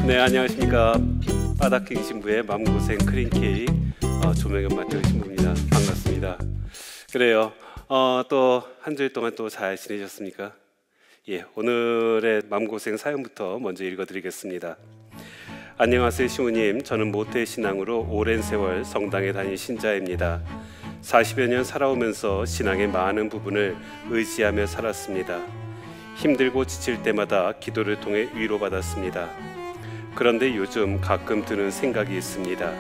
네, 안녕하십니까. 바닥킹 신부의 맘고생 크림케이크 조명현 마태우 신부입니다. 반갑습니다. 그래요. 또 한 주일 동안 또 잘 지내셨습니까? 예, 오늘의 맘고생 사연부터 먼저 읽어드리겠습니다. 안녕하세요 시우님. 저는 모태신앙으로 오랜 세월 성당에 다닌 신자입니다. 40여 년 살아오면서 신앙의 많은 부분을 의지하며 살았습니다. 힘들고 지칠 때마다 기도를 통해 위로받았습니다. 그런데 요즘 가끔 드는 생각이 있습니다.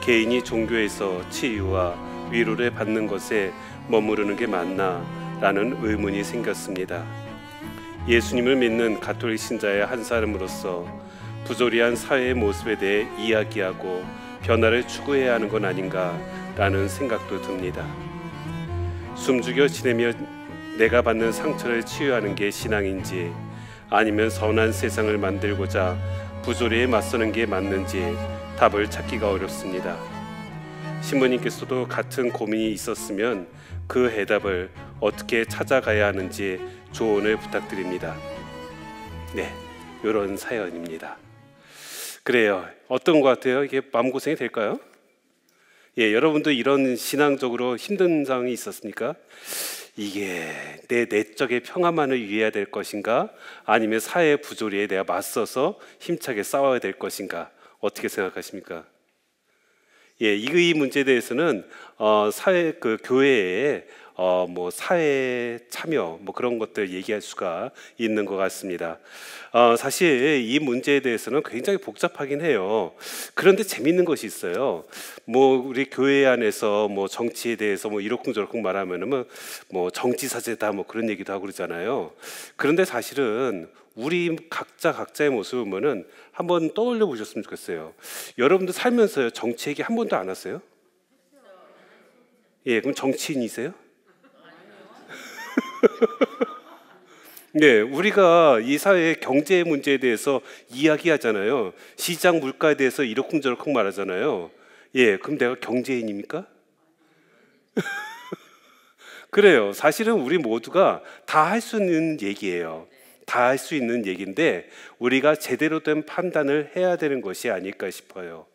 개인이 종교에서 치유와 위로를 받는 것에 머무르는 게 맞나? 라는 의문이 생겼습니다. 예수님을 믿는 가톨릭 신자의 한 사람으로서 부조리한 사회의 모습에 대해 이야기하고 변화를 추구해야 하는 건 아닌가? 라는 생각도 듭니다. 숨죽여 지내며 내가 받는 상처를 치유하는 게 신앙인지, 아니면 선한 세상을 만들고자 부조리에 맞서는 게 맞는지 답을 찾기가 어렵습니다. 신부님께서도 같은 고민이 있었으면 그 해답을 어떻게 찾아가야 하는지 조언을 부탁드립니다. 네, 이런 사연입니다. 그래요. 어떤 것 같아요? 이게 마음고생이 될까요? 예, 여러분도 이런 신앙적으로 힘든 상황이 있었습니까? 이게 내 내적의 평화만을 위해야 될 것인가? 아니면 사회 부조리에 내가 맞서서 힘차게 싸워야 될 것인가? 어떻게 생각하십니까? 예, 이 문제에 대해서는 사회 교회에 사회 참여 그런 것들 얘기할 수가 있는 것 같습니다. 사실 이 문제에 대해서는 굉장히 복잡하긴 해요. 그런데 재밌는 것이 있어요. 우리 교회 안에서 정치에 대해서 이러쿵저러쿵 말하면은 정치 사제다 그런 얘기도 하고 그러잖아요. 그런데 사실은 우리 각자의 모습을 보면은 한번 떠올려 보셨으면 좋겠어요. 여러분도 살면서 정치 얘기 한 번도 안 하세요? 예, 그럼 정치인이세요? 네, 우리가 이 사회의 경제 문제에 대해서 이야기하잖아요. 시장 물가에 대해서 이러쿵저러쿵 말하잖아요. 예, 그럼 내가 경제인입니까? 그래요. 사실은 우리 모두가 다 할 수 있는 얘기예요. 다 할 수 있는 얘기인데 우리가 제대로 된 판단을 해야 되는 것이 아닐까 싶어요.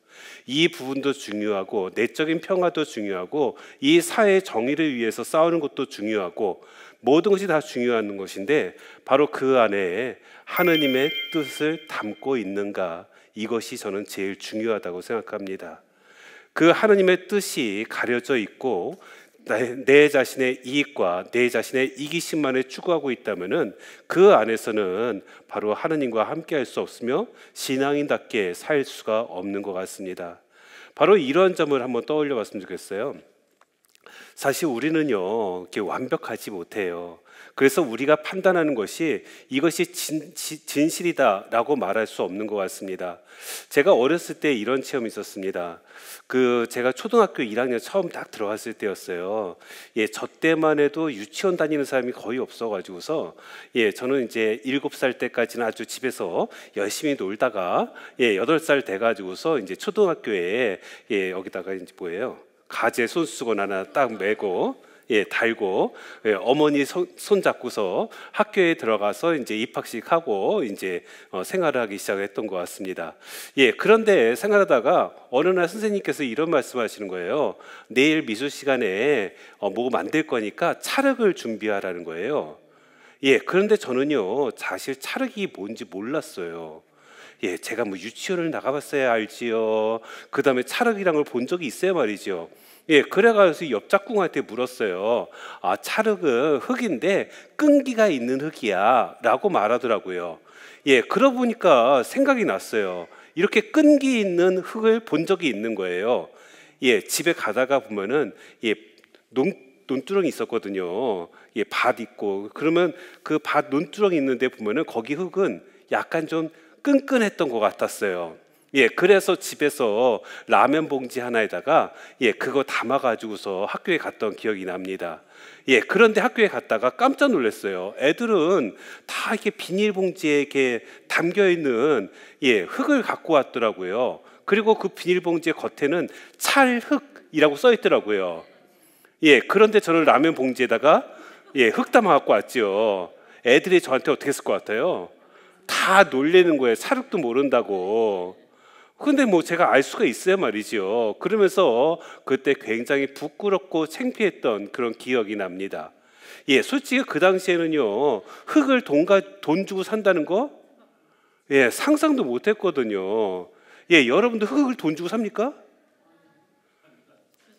이 부분도 중요하고 내적인 평화도 중요하고 이 사회의 정의를 위해서 싸우는 것도 중요하고 모든 것이 다 중요한 것인데 바로 그 안에 하느님의 뜻을 담고 있는가, 이것이 저는 제일 중요하다고 생각합니다. 그 하느님의 뜻이 가려져 있고 내 자신의 이익과 내 자신의 이기심만을 추구하고 있다면은 그 안에서는 바로 하느님과 함께 할 수 없으며 신앙인답게 살 수가 없는 것 같습니다. 바로 이런 점을 한번 떠올려 봤으면 좋겠어요. 사실 우리는요, 이렇게 완벽하지 못해요. 그래서 우리가 판단하는 것이 이것이 진실이다라고 말할 수 없는 것 같습니다. 제가 어렸을 때 이런 체험이 있었습니다. 제가 초등학교 1학년 처음 딱 들어갔을 때였어요. 예, 저 때만 해도 유치원 다니는 사람이 거의 없어가지고서 저는 이제 7살 때까지는 아주 집에서 열심히 놀다가 8살 돼가지고서 이제 초등학교에 여기다가 이제 가재 손수건 하나 딱 메고 달고 어머니 손 잡고서 학교에 들어가서 이제 입학식 하고 이제 생활을 하기 시작했던 것 같습니다. 그런데 생활하다가 어느 날 선생님께서 이런 말씀하시는 거예요. 내일 미술 시간에 뭐 만들 거니까 찰흙을 준비하라는 거예요. 그런데 저는요, 사실 찰흙이 뭔지 몰랐어요. 제가 유치원을 나가봤어야 알지요. 그 다음에 찰흙이란 걸 본 적이 있어야 말이죠. 그래가지고 옆 짝꿍한테 물었어요. 찰흙은 흙인데 끈기가 있는 흙이야 라고 말하더라고요. 그러고 보니까 생각이 났어요. 이렇게 끈기 있는 흙을 본 적이 있는 거예요. 집에 가다가 보면은 논두렁이 있었거든요. 밭 있고, 그러면 그 밭 논두렁이 있는데 보면은 거기 흙은 약간 좀 끈끈했던 것 같았어요. 그래서 집에서 라면 봉지 하나에다가 그거 담아가지고서 학교에 갔던 기억이 납니다. 그런데 학교에 갔다가 깜짝 놀랐어요. 애들은 다 이렇게 비닐봉지에 이렇게 담겨 있는 흙을 갖고 왔더라고요. 그리고 그 비닐봉지의 겉에는 찰흙이라고 써 있더라고요. 그런데 저는 라면 봉지에다가 흙 담아 갖고 왔죠. 애들이 저한테 어떻게 했을 것 같아요? 다 놀리는 거예요. 사륙도 모른다고. 근데 뭐 제가 알 수가 있어야 말이죠. 그러면서 그때 굉장히 부끄럽고 창피했던 그런 기억이 납니다. 예, 솔직히 그 당시에는요, 흙을 돈 주고 산다는 거, 예, 상상도 못 했거든요. 예, 여러분도 흙을 돈 주고 삽니까?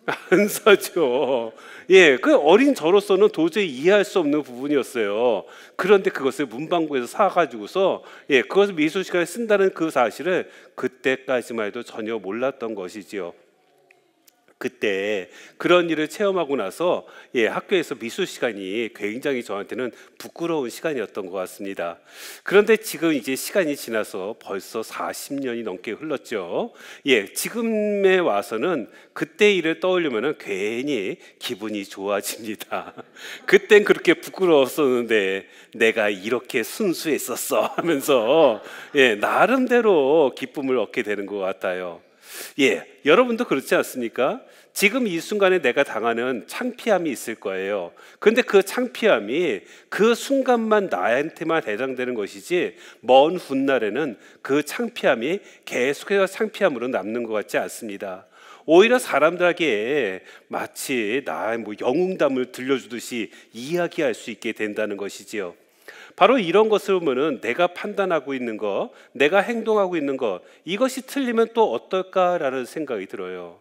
안 사죠. 예, 그 어린 저로서는 도저히 이해할 수 없는 부분이었어요. 그런데 그것을 문방구에서 사가지고서, 예, 그것을 미술 시간에 쓴다는 그 사실을 그때까지만 해도 전혀 몰랐던 것이지요. 그때 그런 일을 체험하고 나서, 예, 학교에서 미술 시간이 굉장히 저한테는 부끄러운 시간이었던 것 같습니다. 그런데 지금 이제 시간이 지나서 벌써 40년이 넘게 흘렀죠. 예, 지금에 와서는 그때 일을 떠올리면 괜히 기분이 좋아집니다. 그땐 그렇게 부끄러웠었는데 내가 이렇게 순수했었어 하면서, 예, 나름대로 기쁨을 얻게 되는 것 같아요. 예, 여러분도 그렇지 않습니까? 지금 이 순간에 내가 당하는 창피함이 있을 거예요. 근데 그 창피함이 그 순간만 나한테만 해당되는 것이지, 먼 훗날에는 그 창피함이 계속해서 창피함으로 남는 것 같지 않습니다. 오히려 사람들에게 마치 나의 뭐 영웅담을 들려주듯이 이야기할 수 있게 된다는 것이지요. 바로 이런 것을 보면은 내가 판단하고 있는 것, 내가 행동하고 있는 것, 이것이 틀리면 또 어떨까라는 생각이 들어요.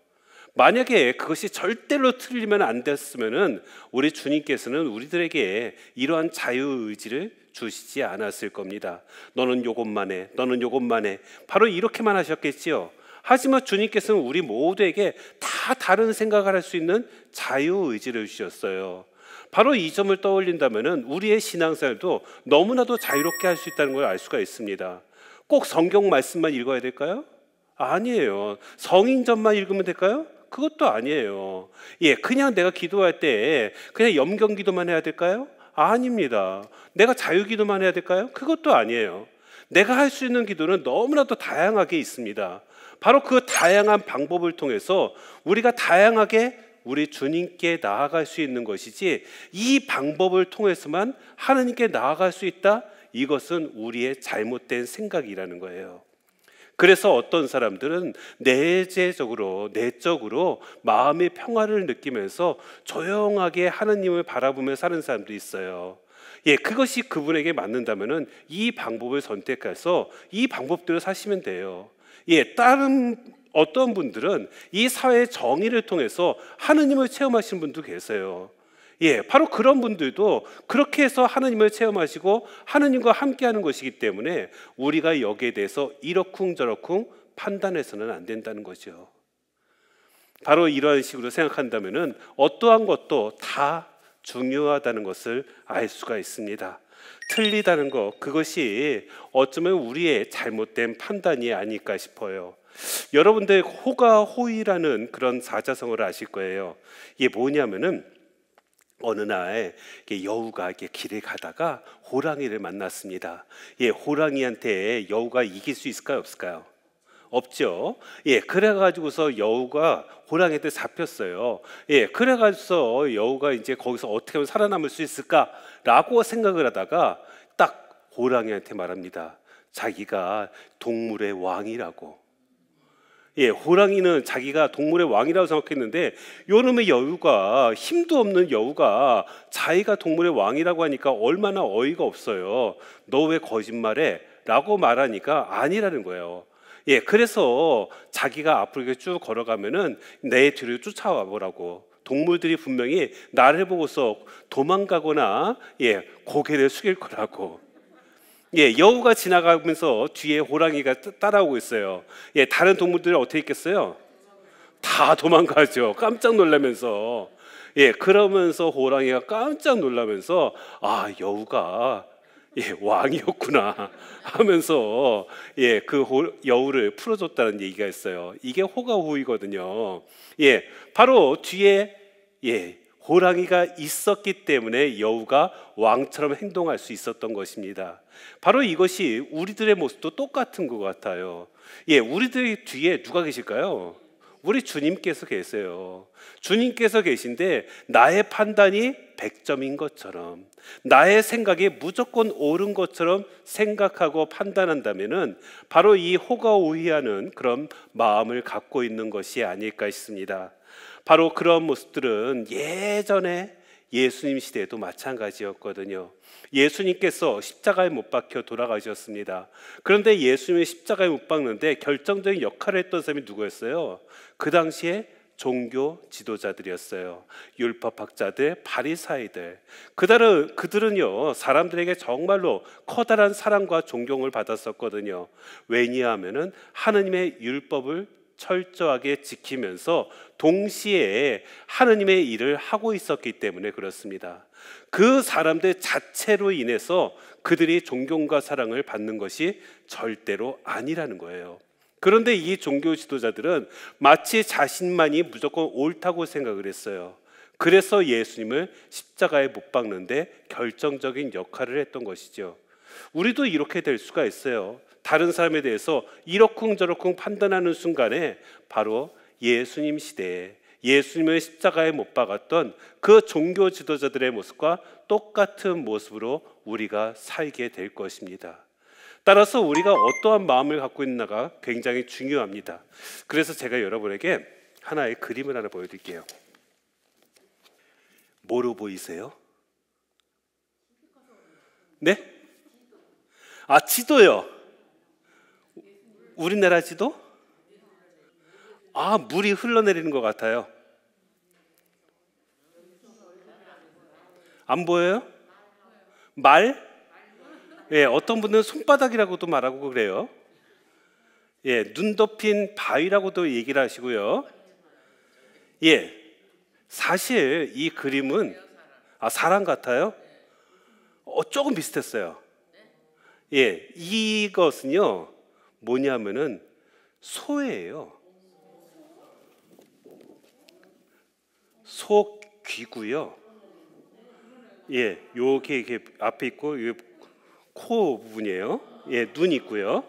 만약에 그것이 절대로 틀리면 안 됐으면은 우리 주님께서는 우리들에게 이러한 자유의지를 주시지 않았을 겁니다. 너는 요것만 해, 너는 요것만 해. 바로 이렇게만 하셨겠지요. 하지만 주님께서는 우리 모두에게 다 다른 생각을 할 수 있는 자유의지를 주셨어요. 바로 이 점을 떠올린다면 우리의 신앙생활도 너무나도 자유롭게 할 수 있다는 걸 알 수가 있습니다. 꼭 성경 말씀만 읽어야 될까요? 아니에요. 성인전만 읽으면 될까요? 그것도 아니에요. 예, 그냥 내가 기도할 때 그냥 염경 기도만 해야 될까요? 아닙니다. 내가 자유 기도만 해야 될까요? 그것도 아니에요. 내가 할 수 있는 기도는 너무나도 다양하게 있습니다. 바로 그 다양한 방법을 통해서 우리가 다양하게 우리 주님께 나아갈 수 있는 것이지, 이 방법을 통해서만 하나님께 나아갈 수 있다? 이것은 우리의 잘못된 생각이라는 거예요. 그래서 어떤 사람들은 내적으로 마음의 평화를 느끼면서 조용하게 하나님을 바라보며 사는 사람도 있어요. 예, 그것이 그분에게 맞는다면은 이 방법을 선택해서 이 방법대로 사시면 돼요. 예, 다른 어떤 분들은 이 사회의 정의를 통해서 하느님을 체험하신 분도 계세요. 예, 바로 그런 분들도 그렇게 해서 하느님을 체험하시고 하느님과 함께하는 것이기 때문에 우리가 여기에 대해서 이러쿵저러쿵 판단해서는 안 된다는 거죠. 바로 이런 식으로 생각한다면은 어떠한 것도 다 중요하다는 것을 알 수가 있습니다. 틀리다는 것, 그것이 어쩌면 우리의 잘못된 판단이 아닐까 싶어요. 여러분들 호가호의라는 그런 사자성어를 아실 거예요. 이게 뭐냐면은 어느 날 여우가 길을 가다가 호랑이를 만났습니다. 예, 호랑이한테 여우가 이길 수 있을까요, 없을까요? 없죠. 예, 그래가지고서 여우가 호랑이한테 잡혔어요. 예, 그래가지고서 여우가 이제 거기서 어떻게 하면 살아남을 수 있을까라고 생각을 하다가 딱 호랑이한테 말합니다. 자기가 동물의 왕이라고. 예, 호랑이는 자기가 동물의 왕이라고 생각했는데 요놈의 여우가, 힘도 없는 여우가 자기가 동물의 왕이라고 하니까 얼마나 어이가 없어요. 너 왜 거짓말해? 라고 말하니까 아니라는 거예요. 예, 그래서 자기가 앞으로 이렇게 쭉 걸어가면은 내 뒤를 쫓아와 보라고. 동물들이 분명히 나를 보고서 도망가거나, 예, 고개를 숙일 거라고. 예, 여우가 지나가면서 뒤에 호랑이가 따라오고 있어요. 예, 다른 동물들은 어떻게 있겠어요? 다 도망가죠. 깜짝 놀라면서. 예, 그러면서 호랑이가 깜짝 놀라면서 아, 여우가 예, 왕이었구나 하면서 예, 그 여우를 풀어줬다는 얘기가 있어요. 이게 호가호의거든요. 예, 바로 뒤에 예, 호랑이가 있었기 때문에 여우가 왕처럼 행동할 수 있었던 것입니다. 바로 이것이 우리들의 모습도 똑같은 것 같아요. 예, 우리들 뒤에 누가 계실까요? 우리 주님께서 계세요. 주님께서 계신데 나의 판단이 100점인 것처럼, 나의 생각이 무조건 옳은 것처럼 생각하고 판단한다면은 바로 이 호가호위하는 그런 마음을 갖고 있는 것이 아닐까 싶습니다. 바로 그런 모습들은 예전에 예수님 시대에도 마찬가지였거든요. 예수님께서 십자가에 못 박혀 돌아가셨습니다. 그런데 예수님이 십자가에 못 박는데 결정적인 역할을 했던 사람이 누구였어요? 그 당시에 종교 지도자들이었어요. 율법학자들, 바리사이들. 그들은요, 사람들에게 정말로 커다란 사랑과 존경을 받았었거든요. 왜냐하면은 하느님의 율법을 철저하게 지키면서 동시에 하느님의 일을 하고 있었기 때문에 그렇습니다. 그 사람들 자체로 인해서 그들이 존경과 사랑을 받는 것이 절대로 아니라는 거예요. 그런데 이 종교 지도자들은 마치 자신만이 무조건 옳다고 생각을 했어요. 그래서 예수님을 십자가에 못 박는데 결정적인 역할을 했던 것이죠. 우리도 이렇게 될 수가 있어요. 다른 사람에 대해서 이러쿵저러쿵 판단하는 순간에 바로 예수님 시대에 예수님을 십자가에 못 박았던 그 종교 지도자들의 모습과 똑같은 모습으로 우리가 살게 될 것입니다. 따라서 우리가 어떠한 마음을 갖고 있나가 굉장히 중요합니다. 그래서 제가 여러분에게 하나의 그림을 하나 보여드릴게요. 뭐로 보이세요? 네? 아, 지도요. 우리나라 지도? 아, 물이 흘러내리는 것 같아요. 안 보여요? 말? 예, 어떤 분은 손바닥이라고도 말하고 그래요. 예, 눈 덮인 바위라고도 얘기를 하시고요. 예, 사실 이 그림은 사람 같아요. 조금 비슷했어요. 예, 이것은요 뭐냐면은 소예요. 소 귀고요. 예, 요게 이렇게 앞에 있고 코 부분이에요. 예, 눈 있고요.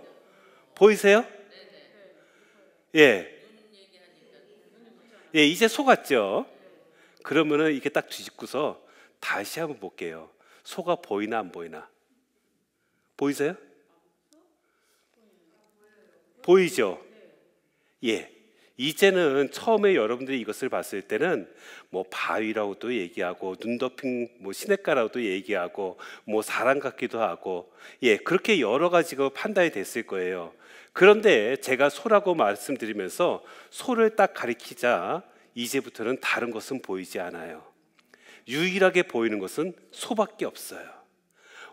보이세요? 예. 예, 이제 소 같죠? 그러면은 이렇게 딱 뒤집고서 다시 한번 볼게요. 소가 보이나 안 보이나? 보이세요? 보이죠? 예. 이제는 처음에 여러분들이 이것을 봤을 때는 뭐 바위라고도 얘기하고 눈 덮인 뭐 시냇가라고도 얘기하고 뭐 사람 같기도 하고 예, 그렇게 여러 가지가 판단이 됐을 거예요. 그런데 제가 소라고 말씀드리면서 소를 딱 가리키자 이제부터는 다른 것은 보이지 않아요. 유일하게 보이는 것은 소밖에 없어요.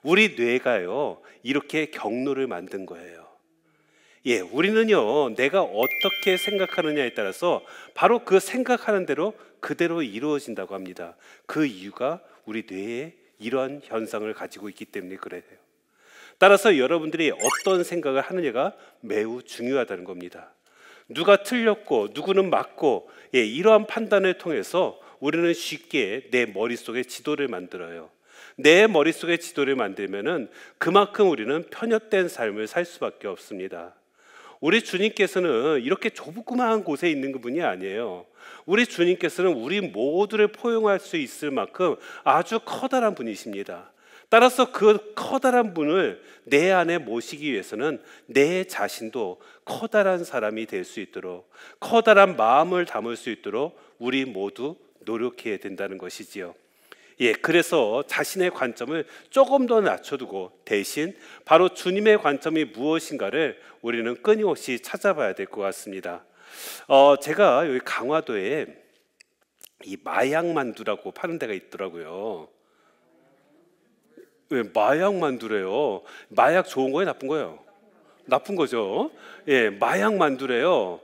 우리 뇌가요 이렇게 경로를 만든 거예요. 예, 우리는요 내가 어떻게 생각하느냐에 따라서 바로 그 생각하는 대로 그대로 이루어진다고 합니다. 그 이유가 우리 뇌에 이러한 현상을 가지고 있기 때문에 그래요. 따라서 여러분들이 어떤 생각을 하느냐가 매우 중요하다는 겁니다. 누가 틀렸고 누구는 맞고 예, 이러한 판단을 통해서 우리는 쉽게 내 머릿속에 지도를 만들어요. 내 머릿속에 지도를 만들면은 그만큼 우리는 편협된 삶을 살 수밖에 없습니다. 우리 주님께서는 이렇게 조그마한 곳에 있는 분이 아니에요. 우리 주님께서는 우리 모두를 포용할 수 있을 만큼 아주 커다란 분이십니다. 따라서 그 커다란 분을 내 안에 모시기 위해서는 내 자신도 커다란 사람이 될 수 있도록 커다란 마음을 담을 수 있도록 우리 모두 노력해야 된다는 것이지요. 예, 그래서 자신의 관점을 조금 더 낮춰두고 대신 바로 주님의 관점이 무엇인가를 우리는 끊임없이 찾아봐야 될 것 같습니다. 제가 여기 강화도에 이 마약만두라고 파는 데가 있더라고요. 왜 마약만두래요? 마약 좋은 거예요, 나쁜 거예요? 나쁜 거죠. 예, 마약만두래요.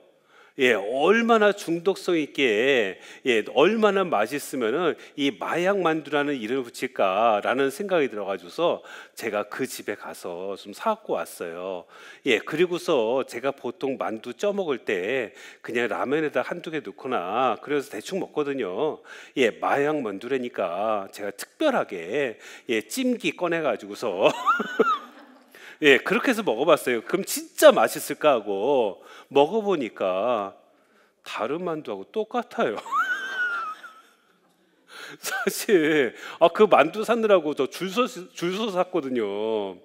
예, 얼마나 중독성 있게 예, 얼마나 맛있으면은 이 마약 만두라는 이름을 붙일까라는 생각이 들어가지고서 제가 그 집에 가서 좀 사갖고 왔어요. 예, 그리고서 제가 보통 만두 쪄 먹을 때 그냥 라면에다 한두 개 넣거나 그래서 대충 먹거든요. 예, 마약 만두라니까 제가 특별하게 예, 찜기 꺼내가지고서 예, 그렇게 해서 먹어봤어요. 그럼 진짜 맛있을까 하고 먹어보니까 다른 만두하고 똑같아요. 사실 그 만두 사느라고 저 줄 서서 샀거든요.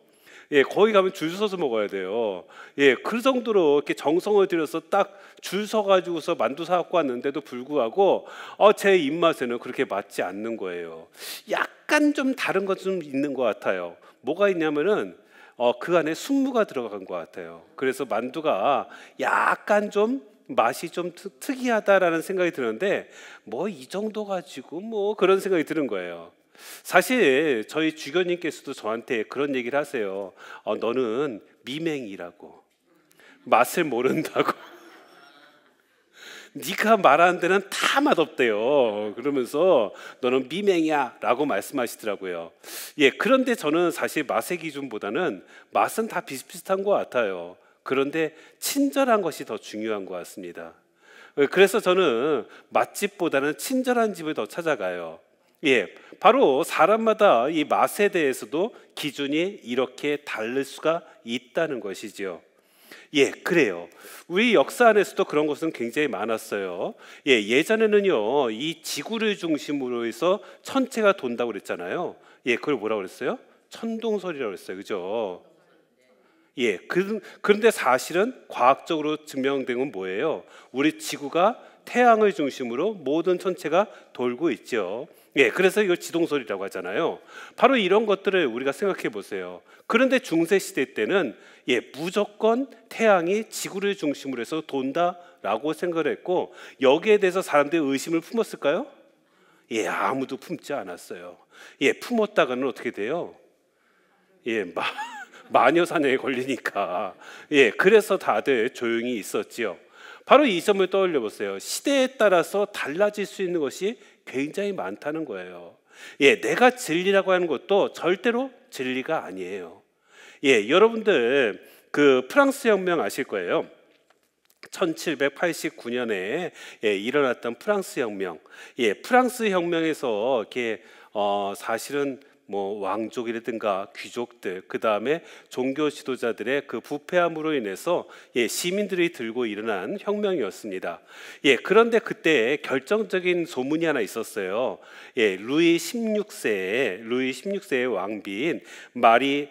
예, 거기 가면 줄 서서 먹어야 돼요. 예, 그 정도로 이렇게 정성을 들여서 딱 줄 서가지고서 만두 사갖고 왔는데도 불구하고 제 입맛에는 그렇게 맞지 않는 거예요. 약간 좀 다른 것 좀 있는 것 같아요. 뭐가 있냐면은 그 안에 순무가 들어간 것 같아요. 그래서 만두가 약간 좀 맛이 좀 특이하다라는 생각이 드는데 뭐 이 정도 가지고 뭐 그런 생각이 드는 거예요. 사실 저희 주교님께서도 저한테 그런 얘기를 하세요. 너는 미맹이라고, 맛을 모른다고. 네가 말하는 데는 다 맛없대요. 그러면서 너는 미맹이야 라고 말씀하시더라고요. 예, 그런데 저는 사실 맛의 기준보다는 맛은 다 비슷비슷한 것 같아요. 그런데 친절한 것이 더 중요한 것 같습니다. 그래서 저는 맛집보다는 친절한 집을 더 찾아가요. 예, 바로 사람마다 이 맛에 대해서도 기준이 이렇게 다를 수가 있다는 것이지요. 예, 그래요. 우리 역사 안에서도 그런 것은 굉장히 많았어요. 예, 예전에는요, 이 지구를 중심으로 해서 천체가 돈다고 그랬잖아요. 예, 그걸 뭐라고 그랬어요? 천동설이라고 그랬어요. 그죠? 예, 그런데 사실은 과학적으로 증명된 건 뭐예요? 우리 지구가 태양을 중심으로 모든 천체가 돌고 있죠. 예, 그래서 이걸 지동설이라고 하잖아요. 바로 이런 것들을 우리가 생각해 보세요. 그런데 중세 시대 때는 무조건 태양이 지구를 중심으로 해서 돈다라고 생각을 했고 여기에 대해서 사람들이 의심을 품었을까요? 예, 아무도 품지 않았어요. 예, 품었다가는 어떻게 돼요? 예, 마녀 사냥에 걸리니까. 예, 그래서 다들 조용히 있었지요. 바로 이 점을 떠올려 보세요. 시대에 따라서 달라질 수 있는 것이 굉장히 많다는 거예요. 예, 내가 진리라고 하는 것도 절대로 진리가 아니에요. 예, 여러분들 그 프랑스 혁명 아실 거예요. 1789년에 일어났던 프랑스 혁명. 예, 프랑스 혁명에서 이렇게 사실은 뭐 왕족이라든가 귀족들, 그 다음에 종교 지도자들의 그 부패함으로 인해서 시민들이 들고 일어난 혁명이었습니다. 예, 그런데 그때 결정적인 소문이 하나 있었어요. 예, 루이 16세의 왕비인 마리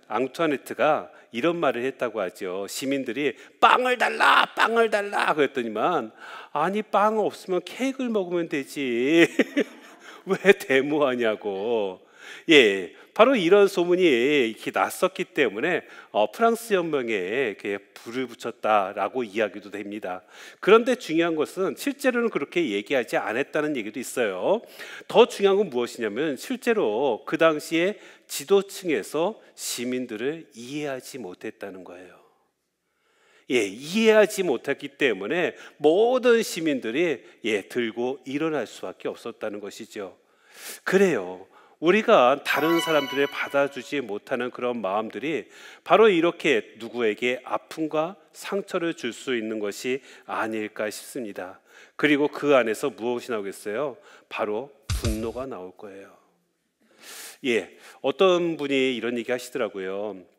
앙투아네트가 이런 말을 했다고 하죠. 시민들이 빵을 달라, 빵을 달라 그랬더니만 아니 빵 없으면 케이크를 먹으면 되지. 왜 데모하냐고. 예, 바로 이런 소문이 이렇게 났었기 때문에 프랑스 혁명에 이렇게 불을 붙였다라고 이야기도 됩니다. 그런데 중요한 것은 실제로는 그렇게 얘기하지 않았다는 얘기도 있어요. 더 중요한 건 무엇이냐면 실제로 그 당시에 지도층에서 시민들을 이해하지 못했다는 거예요. 예, 이해하지 못했기 때문에 모든 시민들이 들고 일어날 수밖에 없었다는 것이죠. 그래요. 우리가 다른 사람들을 받아주지 못하는 그런 마음들이 바로 이렇게 누구에게 아픔과 상처를 줄 수 있는 것이 아닐까 싶습니다. 그리고 그 안에서 무엇이 나오겠어요? 바로 분노가 나올 거예요. 예, 어떤 분이 이런 얘기 하시더라고요.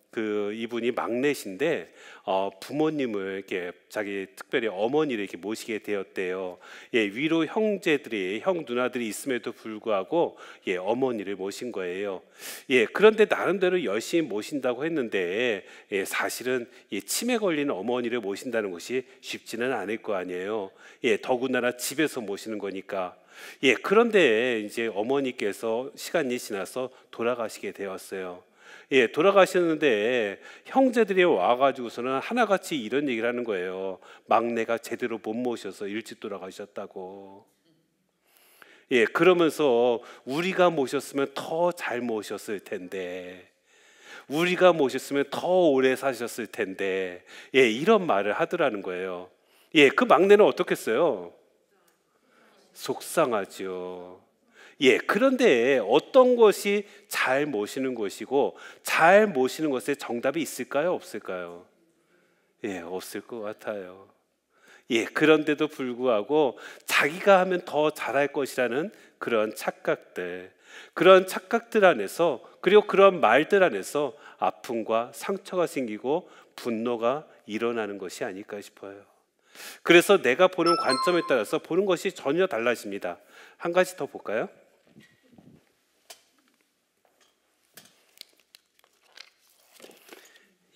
이분이 막내신데 부모님을 이렇게 자기 특별히 어머니를 이렇게 모시게 되었대요. 예, 위로 형 누나들이 있음에도 불구하고 어머니를 모신 거예요. 예, 그런데 나름대로 열심히 모신다고 했는데 사실은 치매 걸린 어머니를 모신다는 것이 쉽지는 않을 거 아니에요. 예, 더군다나 집에서 모시는 거니까. 예, 그런데 이제 어머니께서 시간이 지나서 돌아가시게 되었어요. 예, 돌아가셨는데 형제들이 와가지고서는 하나같이 이런 얘기를 하는 거예요. 막내가 제대로 못 모셔서 일찍 돌아가셨다고. 예, 그러면서 우리가 모셨으면 더 잘 모셨을 텐데, 우리가 모셨으면 더 오래 사셨을 텐데, 예, 이런 말을 하더라는 거예요. 예, 그 막내는 어떻겠어요? 속상하죠. 예, 그런데 어떤 것이 잘 모시는 것이고 잘 모시는 것에 정답이 있을까요? 없을까요? 예, 없을 것 같아요. 예, 그런데도 불구하고 자기가 하면 더 잘할 것이라는 그런 착각들 안에서 그리고 그런 말들 안에서 아픔과 상처가 생기고 분노가 일어나는 것이 아닐까 싶어요. 그래서 내가 보는 관점에 따라서 보는 것이 전혀 달라집니다. 한 가지 더 볼까요?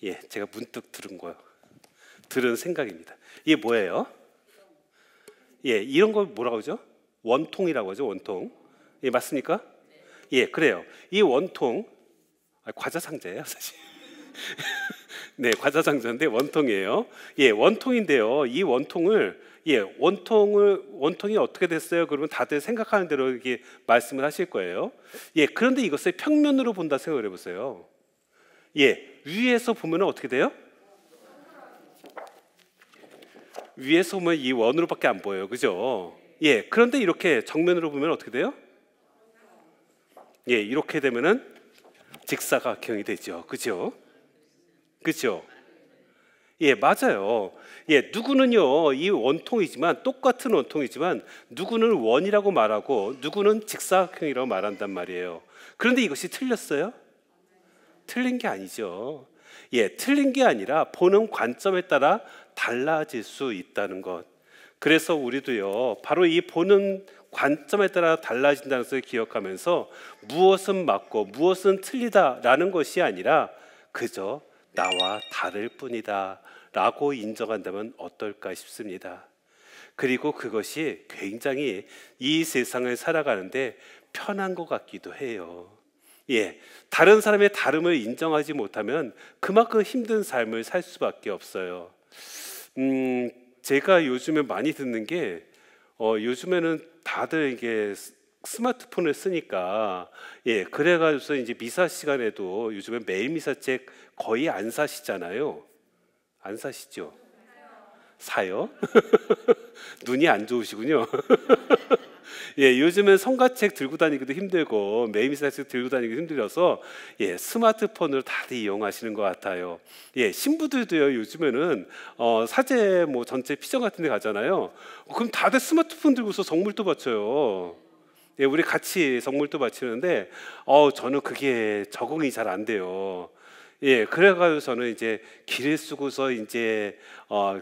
예, 제가 문득 들은 생각입니다. 이게 뭐예요? 예, 이런 걸 뭐라고 하죠? 원통이라고 하죠, 원통. 예, 맞습니까? 예, 그래요. 이 원통, 과자 상자예요, 사실. 네, 과자 상자인데 원통이에요. 예, 원통인데요. 이 원통을 원통이 어떻게 됐어요? 그러면 다들 생각하는 대로 이렇게 말씀을 하실 거예요. 예, 그런데 이것을 평면으로 본다 생각을 해보세요. 예, 위에서 보면 어떻게 돼요? 위에서 보면 이 원으로밖에 안 보여요, 그죠? 예, 그런데 이렇게 정면으로 보면 어떻게 돼요? 예, 이렇게 되면은 직사각형이 되죠, 그죠? 그죠? 예, 맞아요. 예, 누구는요, 이 원통이지만 똑같은 원통이지만 누구는 원이라고 말하고 누구는 직사각형이라고 말한단 말이에요. 그런데 이것이 틀렸어요? 틀린 게 아니죠. 예, 틀린 게 아니라 보는 관점에 따라 달라질 수 있다는 것. 그래서 우리도요, 바로 이 보는 관점에 따라 달라진다는 것을 기억하면서 무엇은 맞고 무엇은 틀리다라는 것이 아니라 그저 나와 다를 뿐이다 라고 인정한다면 어떨까 싶습니다. 그리고 그것이 굉장히 이 세상을 살아가는데 편한 것 같기도 해요. 예, 다른 사람의 다름을 인정하지 못하면 그만큼 힘든 삶을 살 수밖에 없어요. 제가 요즘에 많이 듣는 게 요즘에는 다들 이게 스마트폰을 쓰니까 예, 그래가지고 이제 미사 시간에도 요즘에 매일 미사책 거의 안 사시잖아요. 안 사시죠? 사요? 눈이 안 좋으시군요. 예, 요즘은 성가책 들고 다니기도 힘들고 매일 미사책 들고 다니기도 힘들어서 예, 스마트폰을 다들 이용하시는 것 같아요. 예, 신부들도요 요즘에는 사제 뭐 전체 피정 같은 데 가잖아요. 그럼 다들 스마트폰 들고서 성물도 바쳐요. 예, 우리 같이 성물도 바치는데 저는 그게 적응이 잘 안 돼요. 예, 그래가지고 저는 이제 길을 쓰고서 이제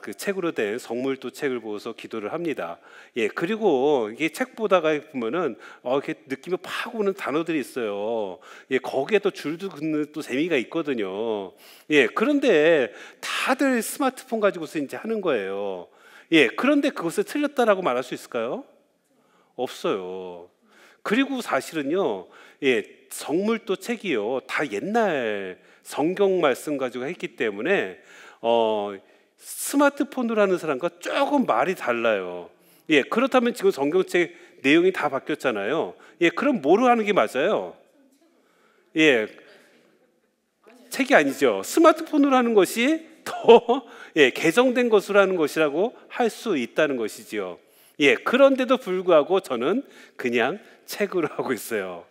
그 책으로 된 성물도 책을 보고서 기도를 합니다. 예, 그리고 이게 책 보다가 보면은 이렇게 느낌이 팍 오는 단어들이 있어요. 예, 거기에 또 줄도 긋는 또 재미가 있거든요. 예, 그런데 다들 스마트폰 가지고서 이제 하는 거예요. 예, 그런데 그것을 틀렸다라고 말할 수 있을까요? 없어요. 그리고 사실은요, 예, 성물도 책이요, 다 옛날 성경 말씀 가지고 했기 때문에 스마트폰으로 하는 사람과 조금 말이 달라요. 예, 그렇다면 지금 성경책 내용이 다 바뀌었잖아요. 예, 그럼 뭐로 하는 게 맞아요? 예, 책이 아니죠. 스마트폰으로 하는 것이 더 예, 개정된 것으로 하는 것이라고 할 수 있다는 것이지요. 예, 그런데도 불구하고 저는 그냥 책으로 하고 있어요.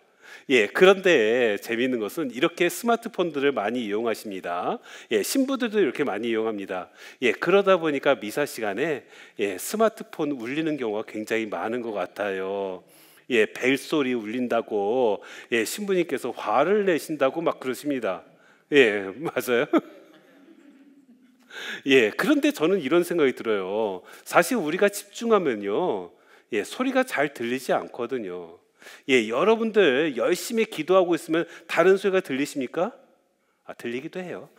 예, 그런데 재미있는 것은 이렇게 스마트폰들을 많이 이용하십니다. 예, 신부들도 이렇게 많이 이용합니다. 예, 그러다 보니까 미사 시간에 예, 스마트폰 울리는 경우가 굉장히 많은 것 같아요. 예, 벨소리 울린다고 예, 신부님께서 화를 내신다고 막 그러십니다. 예, 맞아요. 예, 그런데 저는 이런 생각이 들어요. 사실 우리가 집중하면요, 예, 소리가 잘 들리지 않거든요. 예, 여러분들 열심히 기도하고 있으면 다른 소리가 들리십니까? 들리기도 해요.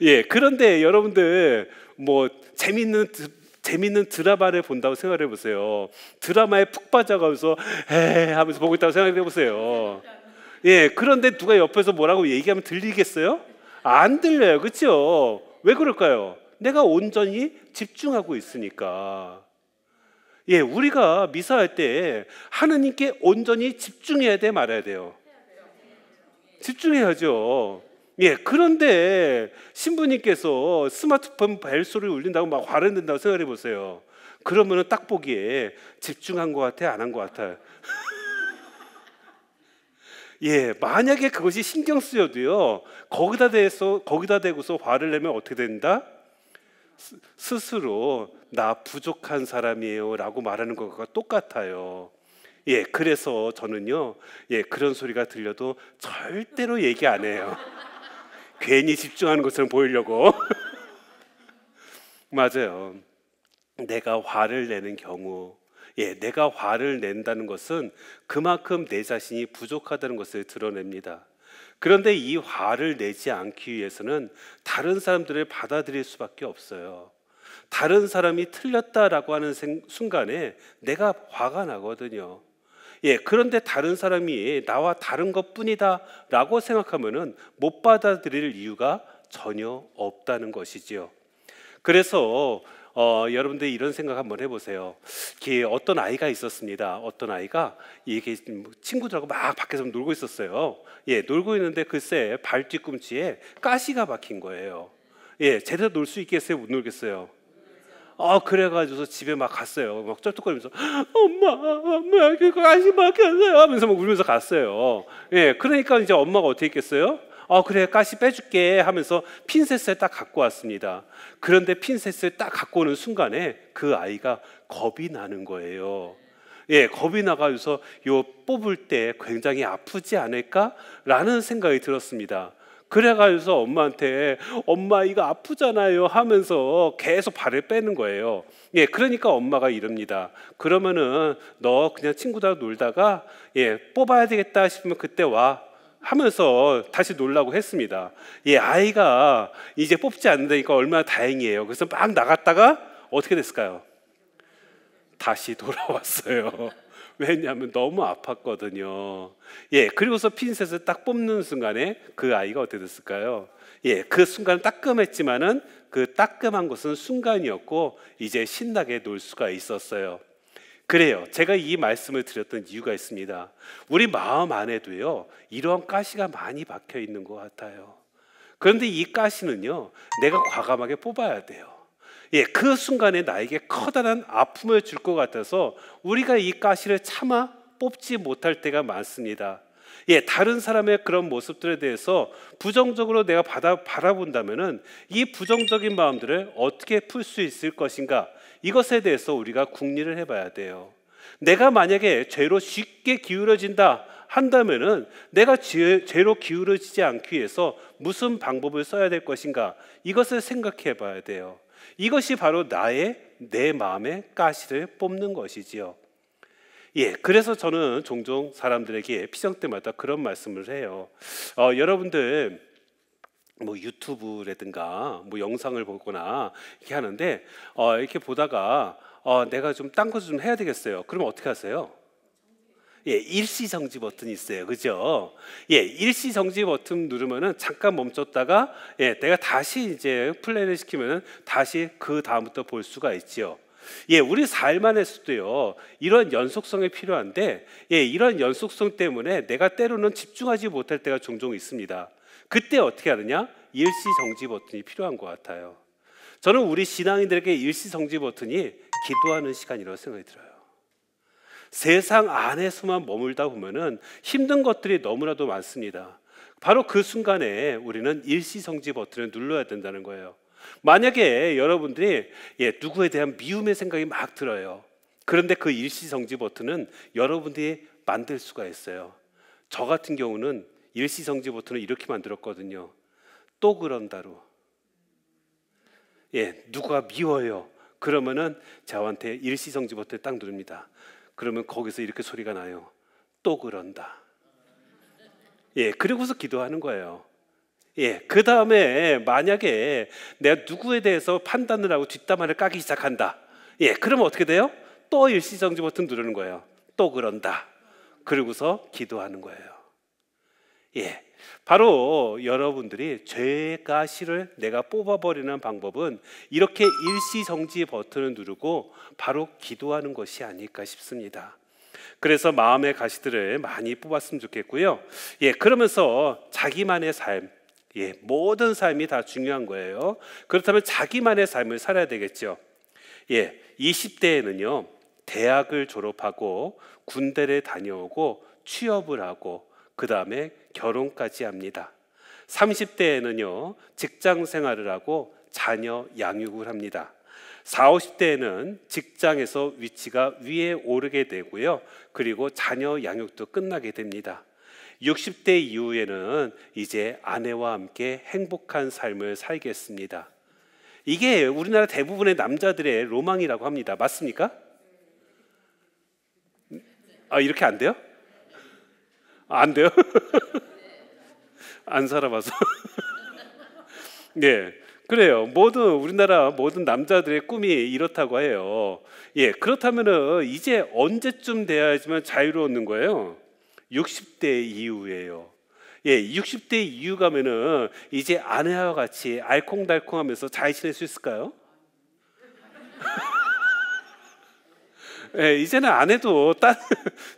예, 그런데 여러분들 뭐 재밌는 드라마를 본다고 생각해 보세요. 드라마에 푹 빠져가면서 에 하면서 보고 있다고 생각해 보세요. 예, 그런데 누가 옆에서 뭐라고 얘기하면 들리겠어요? 안 들려요, 그렇죠? 왜 그럴까요? 내가 온전히 집중하고 있으니까. 예, 우리가 미사할 때 하느님께 온전히 집중해야 돼, 말아야 돼요? 집중해야죠. 예, 그런데 신부님께서 스마트폰 벨소리를 울린다고 막 화를 낸다고 생각해 보세요. 그러면은 딱 보기에 집중한 것 같아, 안 한 것 같아요? 예, 만약에 그것이 신경 쓰여도요, 거기다 대고서 화를 내면 어떻게 된다? 스스로 나 부족한 사람이에요 라고 말하는 것과 똑같아요. 예, 그래서 저는요, 예, 그런 소리가 들려도 절대로 얘기 안 해요. 괜히 집중하는 것처럼 보이려고. 맞아요. 내가 화를 내는 경우, 내가 화를 낸다는 것은 그만큼 내 자신이 부족하다는 것을 드러냅니다. 그런데 이 화를 내지 않기 위해서는 다른 사람들을 받아들일 수밖에 없어요. 다른 사람이 틀렸다라고 하는 순간에 내가 화가 나거든요. 그런데 다른 사람이 나와 다른 것뿐이다 라고 생각하면은 못 받아들일 이유가 전혀 없다는 것이지요. 그래서 여러분들 이런 생각 한번 해보세요. 어떤 아이가 있었습니다. 어떤 아이가 이게 친구들하고 막 밖에서 놀고 있었어요. 놀고 있는데 글쎄 발 뒤꿈치에 가시가 박힌 거예요. 제대로 놀 수 있겠어요? 못 놀겠어요? 그래가지고 집에 막 갔어요. 막 쩔뚝거리면서 엄마 이렇게 가시 박혔어요 하면서 막 울면서 갔어요. 그러니까 이제 엄마가 어떻게 했겠어요? 그래 가시 빼줄게 하면서 핀셋을 딱 갖고 왔습니다. 그런데 핀셋을 딱 갖고 오는 순간에 그 아이가 겁이 나는 거예요. 겁이 나가지고 요 뽑을 때 굉장히 아프지 않을까라는 생각이 들었습니다. 그래가지고 엄마한테 엄마 이거 아프잖아요 하면서 계속 발을 빼는 거예요. 그러니까 엄마가 이럽니다. 그러면은 너 그냥 친구들하고 놀다가 뽑아야 되겠다 싶으면 그때 와 하면서 다시 놀라고 했습니다. 아이가 이제 뽑지 않는다니까 얼마나 다행이에요. 그래서 막 나갔다가 어떻게 됐을까요? 다시 돌아왔어요. 왜냐하면 너무 아팠거든요. 그리고서 핀셋을 딱 뽑는 순간에 그 아이가 어떻게 됐을까요? 그 순간 따끔했지만은 그 따끔한 것은 순간이었고 이제 신나게 놀 수가 있었어요. 그래요. 제가 이 말씀을 드렸던 이유가 있습니다. 우리 마음 안에도요, 이러한 가시가 많이 박혀 있는 것 같아요. 그런데 이 가시는요, 내가 과감하게 뽑아야 돼요. 그 순간에 나에게 커다란 아픔을 줄 것 같아서 우리가 이 가시를 차마 뽑지 못할 때가 많습니다. 다른 사람의 그런 모습들에 대해서 부정적으로 내가 바라본다면은 이 부정적인 마음들을 어떻게 풀 수 있을 것인가? 이것에 대해서 우리가 궁리를 해봐야 돼요. 내가 만약에 죄로 쉽게 기울어진다 한다면은 내가 죄로 기울어지지 않기 위해서 무슨 방법을 써야 될 것인가? 이것을 생각해 봐야 돼요. 이것이 바로 내 마음의 가시를 뽑는 것이지요. 그래서 저는 종종 사람들에게 피정 때마다 그런 말씀을 해요. 여러분들 뭐 유튜브라든가 뭐 영상을 보거나 이렇게 하는데 이렇게 보다가 내가 좀 딴 거 좀 해야 되겠어요. 그러면 어떻게 하세요? 일시정지 버튼이 있어요. 그죠? 일시정지 버튼 누르면은 잠깐 멈췄다가 내가 다시 이제 플레이를 시키면은 다시 그 다음부터 볼 수가 있지요. 우리 삶 안에서도요, 이런 연속성이 필요한데, 이런 연속성 때문에 내가 때로는 집중하지 못할 때가 종종 있습니다. 그때 어떻게 하느냐? 일시정지 버튼이 필요한 것 같아요. 저는 우리 신앙인들에게 일시정지 버튼이 기도하는 시간이라고 생각이 들어요. 세상 안에서만 머물다 보면은 힘든 것들이 너무나도 많습니다. 바로 그 순간에 우리는 일시정지 버튼을 눌러야 된다는 거예요. 만약에 여러분들이 누구에 대한 미움의 생각이 막 들어요. 그런데 그 일시정지 버튼은 여러분들이 만들 수가 있어요. 저 같은 경우는 일시정지 버튼을 이렇게 만들었거든요. 또 그런다로. 누가 미워요. 그러면은 저한테 일시정지 버튼을 딱 누릅니다. 그러면 거기서 이렇게 소리가 나요. 또 그런다. 그리고서 기도하는 거예요. 그 다음에 만약에 내가 누구에 대해서 판단을 하고 뒷담화를 까기 시작한다. 그러면 어떻게 돼요? 또 일시정지 버튼 누르는 거예요. 또 그런다. 그리고서 기도하는 거예요. 바로 여러분들이 죄의 가시를 내가 뽑아버리는 방법은 이렇게 일시정지 버튼을 누르고 바로 기도하는 것이 아닐까 싶습니다. 그래서 마음의 가시들을 많이 뽑았으면 좋겠고요. 그러면서 자기만의 삶, 모든 삶이 다 중요한 거예요. 그렇다면 자기만의 삶을 살아야 되겠죠. 20대에는요, 대학을 졸업하고 군대를 다녀오고 취업을 하고 그 다음에 결혼까지 합니다. 30대에는요, 직장 생활을 하고 자녀 양육을 합니다. 40, 50대에는 직장에서 위치가 위에 오르게 되고요. 그리고 자녀 양육도 끝나게 됩니다. 60대 이후에는 이제 아내와 함께 행복한 삶을 살겠습니다. 이게 우리나라 대부분의 남자들의 로망이라고 합니다. 맞습니까? 이렇게 안 돼요? 안 돼요? 안 살아봐서. 네, 그래요. 우리나라 모든 남자들의 꿈이 이렇다고 해요. 예, 그렇다면은 이제 언제쯤 돼야지만 자유로운 거예요? 60대 이후예요. 예, 60대 이후 가면은 이제 아내와 같이 알콩달콩하면서 잘 지낼 수 있을까요? 예, 이제는 아내도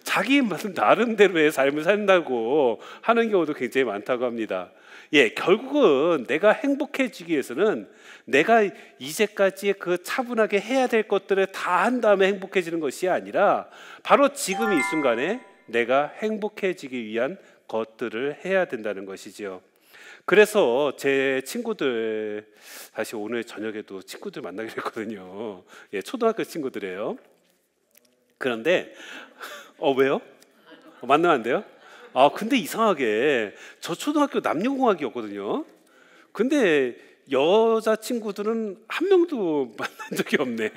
자기 나름대로의 삶을 산다고 하는 경우도 굉장히 많다고 합니다. 예, 결국은 내가 행복해지기 위해서는 내가 이제까지 그 차분하게 해야 될 것들을 다 한 다음에 행복해지는 것이 아니라 바로 지금 이 순간에 내가 행복해지기 위한 것들을 해야 된다는 것이지요. 그래서 제 친구들, 사실 오늘 저녁에도 친구들 만나기로 했거든요. 예, 초등학교 친구들이에요. 그런데 왜요? 만나면 안 돼요? 근데 이상하게 저 초등학교 남녀공학이었거든요. 근데 여자 친구들은 한 명도 만난 적이 없네.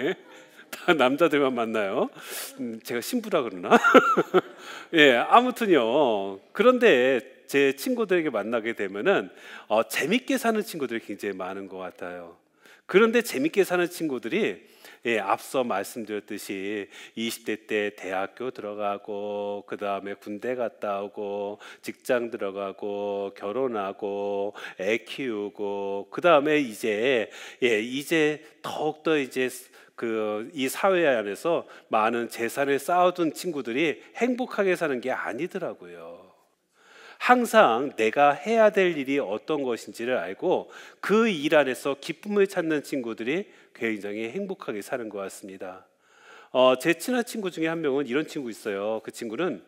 다 남자들만 만나요. 제가 신부라 그러나? 예, 아무튼요. 그런데 제 친구들에게 만나게 되면은 재밌게 사는 친구들이 굉장히 많은 것 같아요. 그런데 재밌게 사는 친구들이, 예, 앞서 말씀드렸듯이 20대 때 대학교 들어가고, 그 다음에 군대 갔다 오고, 직장 들어가고, 결혼하고, 애 키우고, 그 다음에 이제 더욱더 이제 이 사회 안에서 많은 재산을 쌓아둔 친구들이 행복하게 사는 게 아니더라고요. 항상 내가 해야 될 일이 어떤 것인지를 알고 그 일 안에서 기쁨을 찾는 친구들이 굉장히 행복하게 사는 것 같습니다. 제 친한 친구 중에 한 명은 이런 친구 있어요. 그 친구는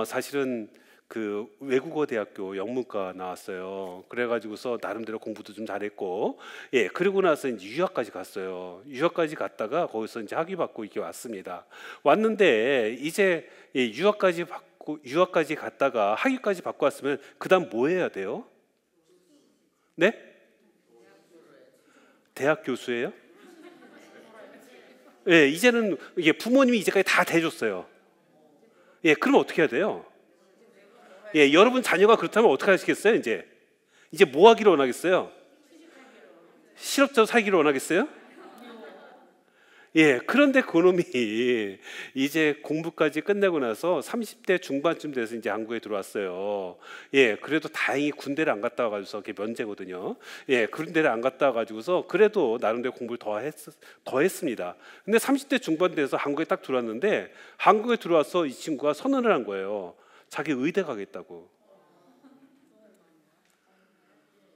사실은 그 외국어 대학교 영문과 나왔어요. 그래가지고서 나름대로 공부도 좀 잘했고, 예, 그리고 나서 이제 유학까지 갔어요. 유학까지 갔다가 거기서 이제 학위 받고 이렇게 왔습니다. 왔는데 이제 유학까지 갔다가 학위까지 받고 왔으면 그다음 뭐 해야 돼요? 네? 대학 교수예요? 예, 이제는 이게 부모님이 이제까지 다 대줬어요. 예, 그럼 어떻게 해야 돼요? 예, 여러분 자녀가 그렇다면 어떻게 하시겠어요? 이제 뭐 하기를 원하겠어요? 실업자로 살기를 원하겠어요? 예, 그런데 그놈이 이제 공부까지 끝내고 나서 30대 중반쯤 돼서 이제 한국에 들어왔어요. 예, 그래도 다행히 군대를 안 갔다 와가지고서 그게 면제거든요. 예, 군대를 안 갔다 와가지고서 그래도 나름대로 공부를 더 했습니다. 근데 30대 중반 돼서 한국에 딱 들어왔는데, 한국에 들어와서 이 친구가 선언을 한 거예요. 자기 의대 가겠다고.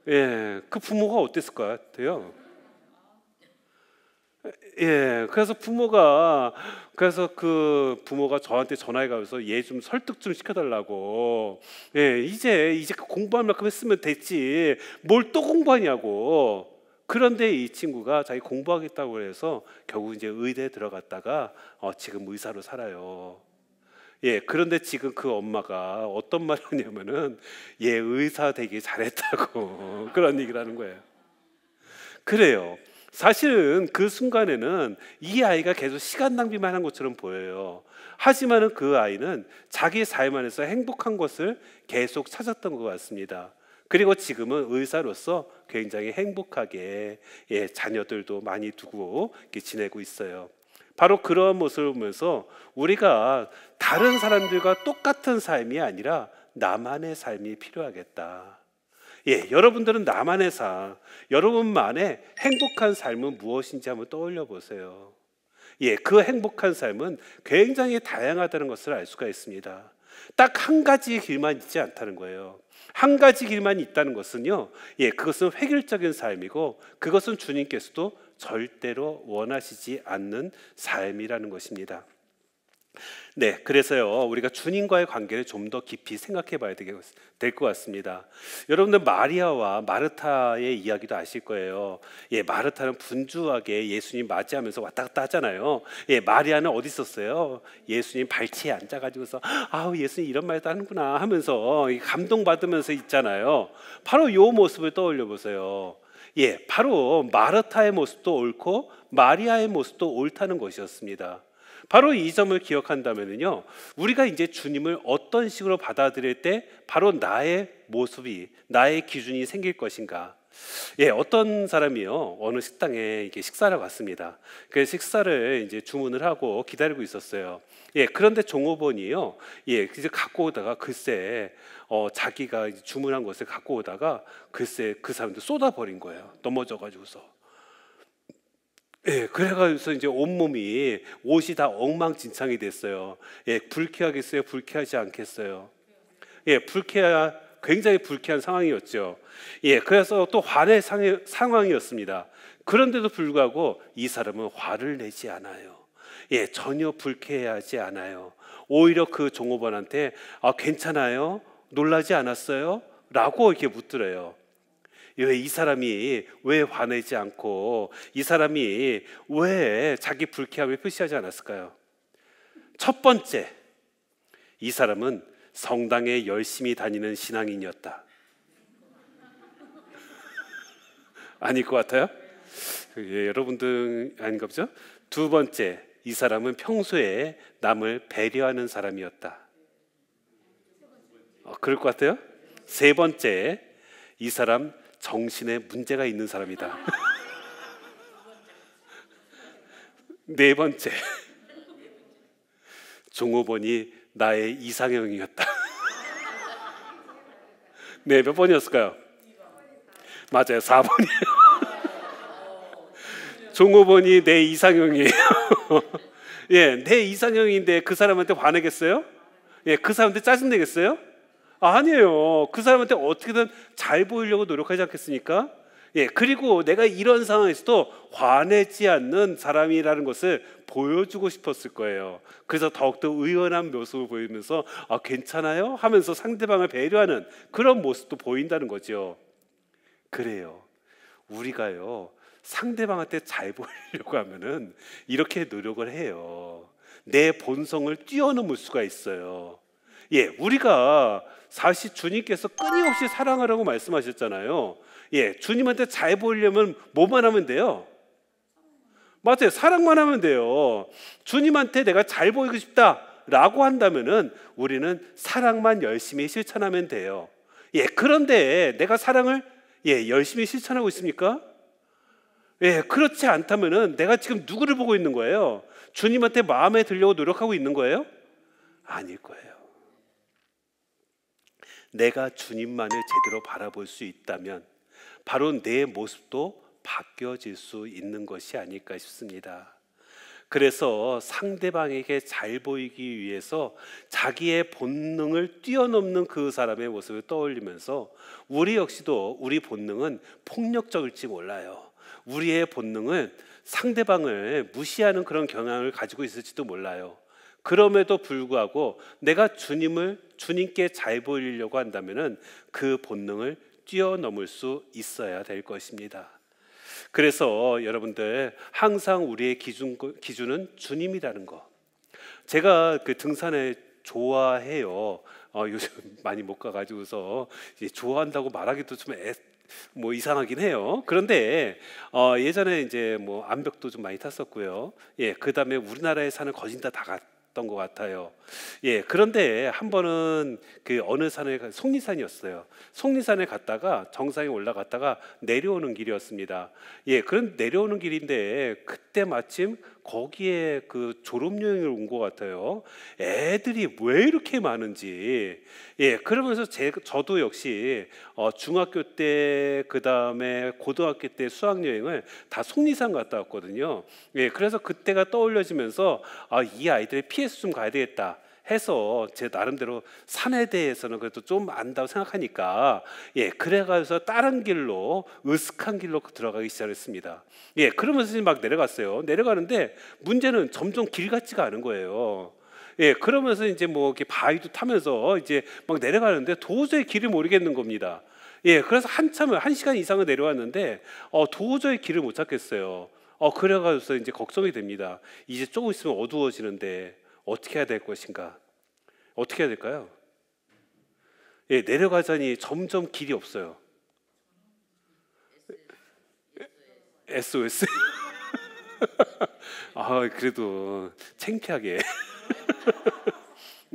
예, 그 부모가 어땠을 것 같아요? 예, 그래서 그 부모가 저한테 전화해 가면서 얘 좀 설득 좀 시켜달라고. 예, 이제 공부할 만큼 했으면 됐지. 뭘 또 공부하냐고. 그런데 이 친구가 자기 공부하겠다고 해서 결국 이제 의대에 들어갔다가 지금 의사로 살아요. 예, 그런데 지금 그 엄마가 어떤 말을 하냐면은 얘 의사 되게 잘했다고 그런 얘기를 하는 거예요. 그래요. 사실은 그 순간에는 이 아이가 계속 시간 낭비만 한 것처럼 보여요. 하지만은 그 아이는 자기 삶 안에서 행복한 것을 계속 찾았던 것 같습니다. 그리고 지금은 의사로서 굉장히 행복하게, 예, 자녀들도 많이 두고 이렇게 지내고 있어요. 바로 그런 모습을 보면서 우리가 다른 사람들과 똑같은 삶이 아니라 나만의 삶이 필요하겠다. 예, 여러분들은 나만의 삶, 여러분만의 행복한 삶은 무엇인지 한번 떠올려 보세요. 예, 그 행복한 삶은 굉장히 다양하다는 것을 알 수가 있습니다. 딱 한 가지 길만 있지 않다는 거예요. 한 가지 길만 있다는 것은요, 예, 그것은 획일적인 삶이고 그것은 주님께서도 절대로 원하시지 않는 삶이라는 것입니다. 네, 그래서요, 우리가 주님과의 관계를 좀 더 깊이 생각해 봐야 될 것 같습니다. 여러분들 마리아와 마르타의 이야기도 아실 거예요. 예, 마르타는 분주하게 예수님 맞이하면서 왔다 갔다 하잖아요. 예, 마리아는 어디 있었어요? 예수님 발치에 앉아가지고서 아우, 예수님 이런 말도 하는구나 하면서 감동받으면서 있잖아요. 바로 이 모습을 떠올려 보세요. 바로 마르타의 모습도 옳고 마리아의 모습도 옳다는 것이었습니다. 바로 이 점을 기억한다면요, 우리가 이제 주님을 어떤 식으로 받아들일 때 바로 나의 모습이, 나의 기준이 생길 것인가. 어떤 사람이요, 어느 식당에 이게 식사를 갔습니다. 그 식사를 이제 주문을 하고 기다리고 있었어요. 그런데 종업원이요, 이제 갖고 오다가 글쎄, 자기가 주문한 것을 갖고 오다가 글쎄 그 사람도 쏟아버린 거예요. 넘어져가지고서. 그래가지고 이제 온몸이, 옷이 다 엉망진창이 됐어요. 불쾌하겠어요? 불쾌하지 않겠어요? 굉장히 불쾌한 상황이었죠. 그래서 또 화낼 상황이었습니다. 그런데도 불구하고 이 사람은 화를 내지 않아요. 전혀 불쾌해하지 않아요. 오히려 그 종업원한테 괜찮아요? 놀라지 않았어요? 라고 이렇게 묻더래요. 왜 이 사람이 왜 화내지 않고 이 사람이 왜 자기 불쾌함을 표시하지 않았을까요? 첫 번째, 이 사람은 성당에 열심히 다니는 신앙인이었다. 아닐 것 같아요? 여러분들 아닌가 보죠? 두 번째, 이 사람은 평소에 남을 배려하는 사람이었다. 그럴 것 같아요? 세 번째, 이 사람 정신에 문제가 있는 사람이다. 네 번째, 종업원이 나의 이상형이었다. 네, 몇 번이었을까요? 맞아요, 4번이에요. 종업원이 내 이상형이에요. 내 이상형인데 그 사람한테 화내겠어요? 그 사람한테 짜증내겠어요? 아니에요. 그 사람한테 어떻게든 잘 보이려고 노력하지 않겠습니까? 그리고 내가 이런 상황에서도 화내지 않는 사람이라는 것을 보여주고 싶었을 거예요. 그래서 더욱더 의연한 모습을 보이면서 괜찮아요? 하면서 상대방을 배려하는 그런 모습도 보인다는 거죠. 그래요. 우리가요, 상대방한테 잘 보이려고 하면은 이렇게 노력을 해요. 내 본성을 뛰어넘을 수가 있어요. 우리가 사실 주님께서 끊임없이 사랑하라고 말씀하셨잖아요. 주님한테 잘 보이려면 뭐만 하면 돼요? 맞아요, 사랑만 하면 돼요. 주님한테 내가 잘 보이고 싶다라고 한다면은 우리는 사랑만 열심히 실천하면 돼요. 그런데 내가 사랑을 열심히 실천하고 있습니까? 그렇지 않다면은 내가 지금 누구를 보고 있는 거예요? 주님한테 마음에 들려고 노력하고 있는 거예요? 아닐 거예요. 내가 주님만을 제대로 바라볼 수 있다면 바로 내 모습도 바뀌어질 수 있는 것이 아닐까 싶습니다. 그래서 상대방에게 잘 보이기 위해서 자기의 본능을 뛰어넘는 그 사람의 모습을 떠올리면서 우리 역시도 우리 본능은 폭력적일지 몰라요. 우리의 본능은 상대방을 무시하는 그런 경향을 가지고 있을지도 몰라요. 그럼에도 불구하고 내가 주님께 잘 보이려고 한다면은 그 본능을 뛰어넘을 수 있어야 될 것입니다. 그래서 여러분들 항상 우리의 기준은 주님이라는 거. 제가 그 등산을 좋아해요. 요즘 많이 못 가가지고서 좋아한다고 말하기도 좀 이상하긴 해요. 그런데 예전에 이제 암벽도 좀 많이 탔었고요. 그 다음에 우리나라에 사는 거진 다 갔던 것 같아요. 그런데 한 번은 그 어느 산에 속리산이었어요. 속리산에 갔다가 정상에 올라갔다가 내려오는 길이었습니다. 그런 내려오는 길인데 그때 마침 거기에 그 졸업여행을 온 것 같아요. 애들이 왜 이렇게 많은지. 그러면서 저도 역시 중학교 때 그 다음에 고등학교 때 수학여행을 다 속리산 갔다 왔거든요. 그래서 그때가 떠올려지면서 이 아이들이 피해서 좀 가야 되겠다 해서 제 나름대로 산에 대해서는 그래도 좀 안다고 생각하니까 그래가지고 다른 길로 으슥한 길로 들어가기 시작했습니다. 그러면서 막 내려갔어요. 내려가는데 문제는 점점 길 같지가 않은 거예요. 그러면서 이제 이렇게 바위도 타면서 이제 막 내려가는데 도저히 길을 모르겠는 겁니다. 그래서 한참을 1시간 이상을 내려왔는데 도저히 길을 못 찾겠어요. 그래가지고 이제 걱정이 됩니다. 이제 조금 있으면 어두워지는데 어떻게 해야 될 것인가? 어떻게 해야 될까요? 내려가자니 점점 길이 없어요. SOS. 그래도 창피하게.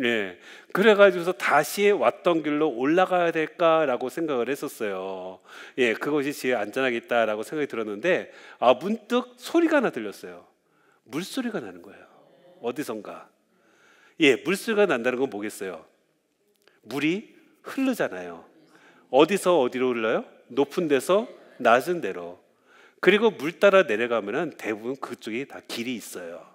예, 그래가지고서 다시 왔던 길로 올라가야 될까라고 생각을 했었어요. 예, 그것이 제일 안전하겠다라고 생각이 들었는데 문득 소리가 하나 들렸어요. 물소리가 나는 거예요. 어디선가. 예, 물소리가 난다는 건 뭐겠어요? 물이 흐르잖아요. 어디서 어디로 흘러요? 높은 데서 낮은 데로. 그리고 물 따라 내려가면은 대부분 그쪽이 다 길이 있어요.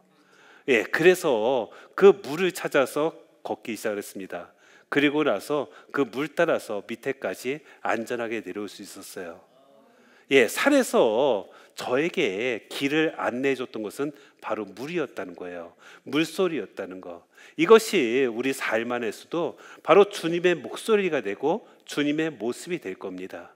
예, 그래서 그 물을 찾아서 걷기 시작했습니다. 그리고 나서 그 물 따라서 밑에까지 안전하게 내려올 수 있었어요. 예, 산에서 저에게 길을 안내해 줬던 것은 바로 물이었다는 거예요. 물소리였다는 거. 이것이 우리 삶 안에서도 바로 주님의 목소리가 되고 주님의 모습이 될 겁니다.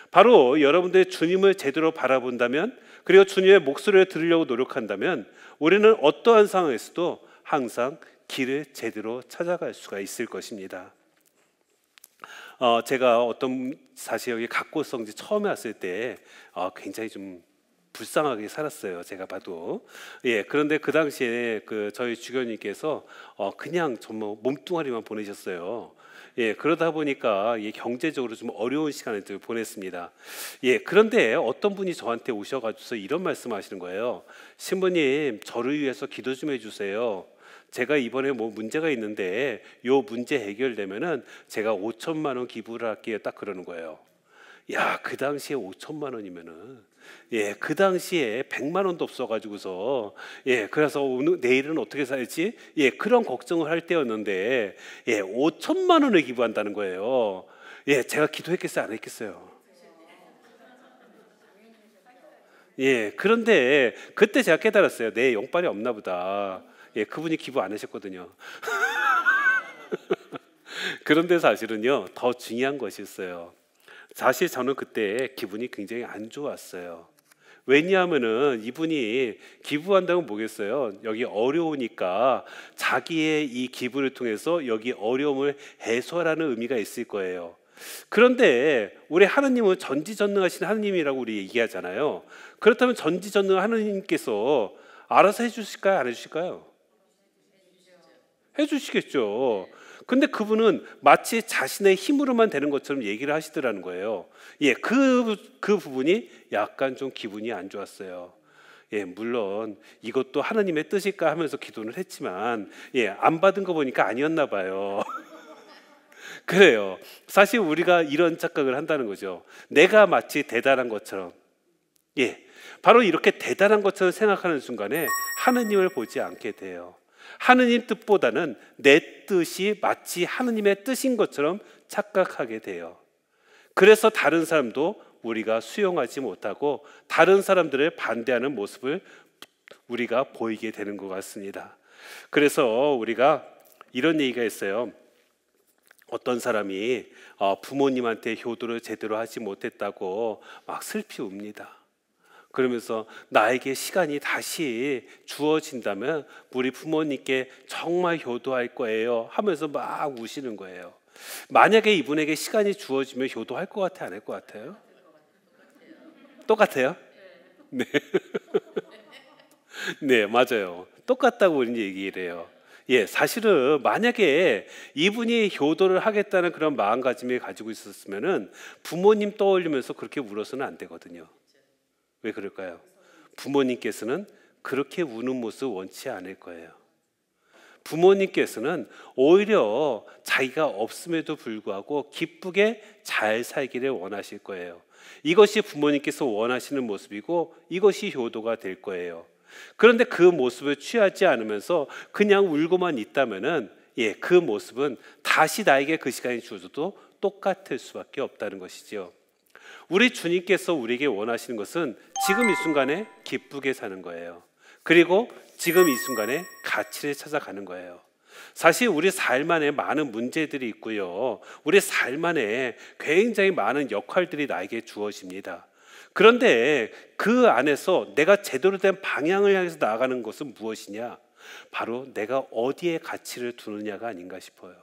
바로 여러분들이 주님을 제대로 바라본다면, 그리고 주님의 목소리를 들으려고 노력한다면 우리는 어떠한 상황에서도 항상 길을 제대로 찾아갈 수가 있을 것입니다. 제가 사실 여기 각고성지 처음에 왔을 때 굉장히 좀 불쌍하게 살았어요. 제가 봐도. 예, 그런데 그 당시에 저희 주교님께서 그냥 정말 몸뚱아리만 보내셨어요. 예, 그러다 보니까 경제적으로 좀 어려운 시간을 보냈습니다. 예, 그런데 어떤 분이 저한테 오셔가지고 이런 말씀하시는 거예요. 신부님, 저를 위해서 기도 좀 해주세요. 제가 이번에 문제가 있는데 요 문제 해결되면은 제가 5천만 원 기부를 할게요. 딱 그러는 거예요. 야, 그 당시에 5천만 원이면은, 예, 그 당시에 100만 원도 없어가지고서, 예, 그래서 오늘 내일은 어떻게 살지? 예, 그런 걱정을 할 때였는데, 예, 5천만 원을 기부한다는 거예요. 예, 제가 기도했겠어요, 안 했겠어요? 예, 그런데 그때 제가 깨달았어요. 내 영빨이 없나 보다. 예, 그분이 기부 안 하셨거든요. 그런데 사실은요, 더 중요한 것이 있어요. 사실 저는 그때 기분이 굉장히 안 좋았어요. 왜냐하면은 이분이 기부한다면 뭐겠어요? 여기 어려우니까 자기의 이 기부를 통해서 여기 어려움을 해소하라는 의미가 있을 거예요. 그런데 우리 하느님은 전지전능하신 하느님이라고 우리 얘기하잖아요. 그렇다면 전지전능 하느님께서 알아서 해주실까요? 안 해주실까요? 해주시겠죠. 근데 그분은 마치 자신의 힘으로만 되는 것처럼 얘기를 하시더라는 거예요. 예, 그 부분이 약간 좀 기분이 안 좋았어요. 예, 물론 이것도 하나님의 뜻일까 하면서 기도를 했지만, 예, 안 받은 거 보니까 아니었나 봐요. 그래요. 사실 우리가 이런 착각을 한다는 거죠. 내가 마치 대단한 것처럼. 예, 바로 이렇게 대단한 것처럼 생각하는 순간에 하느님을 보지 않게 돼요. 하느님 뜻보다는 내 뜻이 마치 하느님의 뜻인 것처럼 착각하게 돼요. 그래서 다른 사람도 우리가 수용하지 못하고 다른 사람들을 반대하는 모습을 우리가 보이게 되는 것 같습니다. 그래서 우리가 이런 얘기가 있어요. 어떤 사람이 부모님한테 효도를 제대로 하지 못했다고 막 슬피 웁니다. 그러면서 나에게 시간이 다시 주어진다면 우리 부모님께 정말 효도할 거예요 하면서 막 우시는 거예요. 만약에 이분에게 시간이 주어지면 효도할 것 같아요? 안 할 것 같아요? 똑같아요? 네. 네, 맞아요. 똑같다고 우리는 얘기를 해요. 예, 사실은 만약에 이분이 효도를 하겠다는 그런 마음가짐을 가지고 있었으면은 부모님 떠올리면서 그렇게 울어서는 안 되거든요. 왜 그럴까요? 부모님께서는 그렇게 우는 모습 원치 않을 거예요. 부모님께서는 오히려 자기가 없음에도 불구하고 기쁘게 잘 살기를 원하실 거예요. 이것이 부모님께서 원하시는 모습이고 이것이 효도가 될 거예요. 그런데 그 모습을 취하지 않으면서 그냥 울고만 있다면은, 예, 그 모습은 다시 나에게 그 시간이 주어져도 똑같을 수밖에 없다는 것이죠. 우리 주님께서 우리에게 원하시는 것은 지금 이 순간에 기쁘게 사는 거예요. 그리고 지금 이 순간에 가치를 찾아가는 거예요. 사실 우리 삶 안에 많은 문제들이 있고요. 우리 삶 안에 굉장히 많은 역할들이 나에게 주어집니다. 그런데 그 안에서 내가 제대로 된 방향을 향해서 나아가는 것은 무엇이냐? 바로 내가 어디에 가치를 두느냐가 아닌가 싶어요.